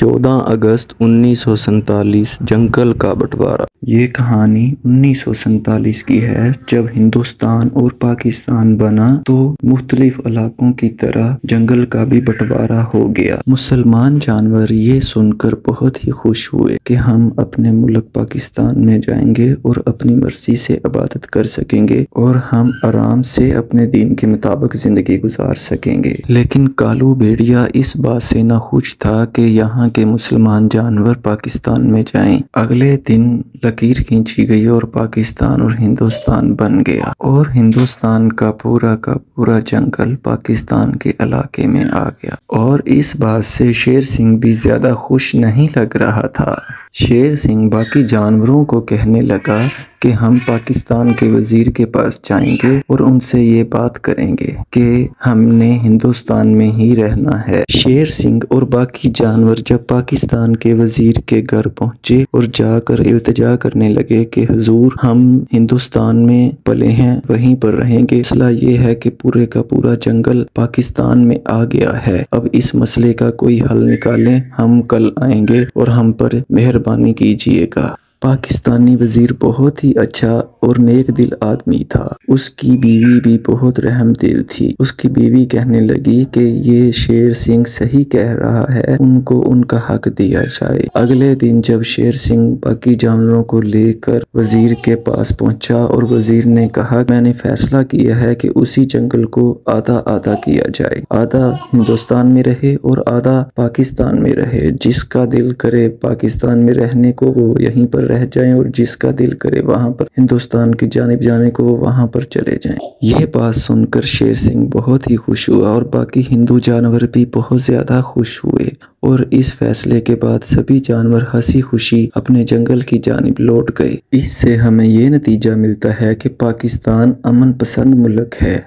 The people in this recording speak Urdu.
14 اگست 1947 جنگل کا بٹوارا۔ یہ کہانی 1947 کی ہے جب ہندوستان اور پاکستان بنا تو مختلف علاقوں کی طرح جنگل کا بھی بٹوارا ہو گیا۔ مسلمان جانور یہ سن کر بہت ہی خوش ہوئے کہ ہم اپنے ملک پاکستان میں جائیں گے اور اپنی مرضی سے عبادت کر سکیں گے اور ہم آرام سے اپنے دین کے مطابق زندگی گزار سکیں گے۔ لیکن کالو بھیڑیا اس بات سے ناخوش تھا کہ یہاں کے مسلمان جانور پاکستان میں جائیں۔ اگلے دن لکیر کھینچی گئی اور پاکستان اور ہندوستان بن گیا اور ہندوستان کا پورا جنگل پاکستان کے علاقے میں آ گیا، اور اس بات سے شیر سنگھ بھی زیادہ خوش نہیں لگ رہا تھا۔ شیر سنگھ باقی جانوروں کو کہنے لگا کہ ہم پاکستان کے وزیر کے پاس جائیں گے اور ان سے یہ بات کریں گے کہ ہم نے ہندوستان میں ہی رہنا ہے۔ شیر سنگھ اور باقی جانور جب پاکستان کے وزیر کے گھر پہنچے اور جا کر التجا کرنے لگے کہ حضور ہم ہندوستان میں پلے ہیں، وہیں پر رہیں گے، مسئلہ یہ ہے کہ پورے کا پورا جنگل پاکستان میں آ گیا ہے، اب اس مسئلے کا کوئی حل نکالیں، ہم کل آئیں گے اور ہم پر مہربانی کیجیے گا۔ پاکستانی وزیر بہت ہی اچھا اور نیک دل آدمی تھا، اس کی بیوی بھی بہت رحم دل تھی۔ اس کی بیوی کہنے لگی کہ یہ شیر سنگھ صحیح کہہ رہا ہے، ان کو ان کا حق دیا جائے۔ اگلے دن جب شیر سنگھ باقی جانوروں کو لے کر وزیر کے پاس پہنچا اور وزیر نے کہا میں نے فیصلہ کیا ہے کہ اسی جنگل کو آدھا آدھا کیا جائے، آدھا ہندوستان میں رہے اور آدھا پاکستان میں رہے، جس کا دل کرے پاکستان میں رہنے کو وہ یہیں پر رہ جائیں اور جس کا دل کرے وہاں پر ہندوستان کی جانب جانے کو وہ وہاں پر چلے جائیں۔ یہ بات سن کر شیر سنگھ بہت ہی خوش ہوا اور باقی ہندو جانور بھی بہت زیادہ خوش ہوئے، اور اس فیصلے کے بعد سبھی جانور ہنسی خوشی اپنے جنگل کی جانب لوٹ گئے۔ اس سے ہمیں یہ نتیجہ ملتا ہے کہ پاکستان امن پسند ملک ہے۔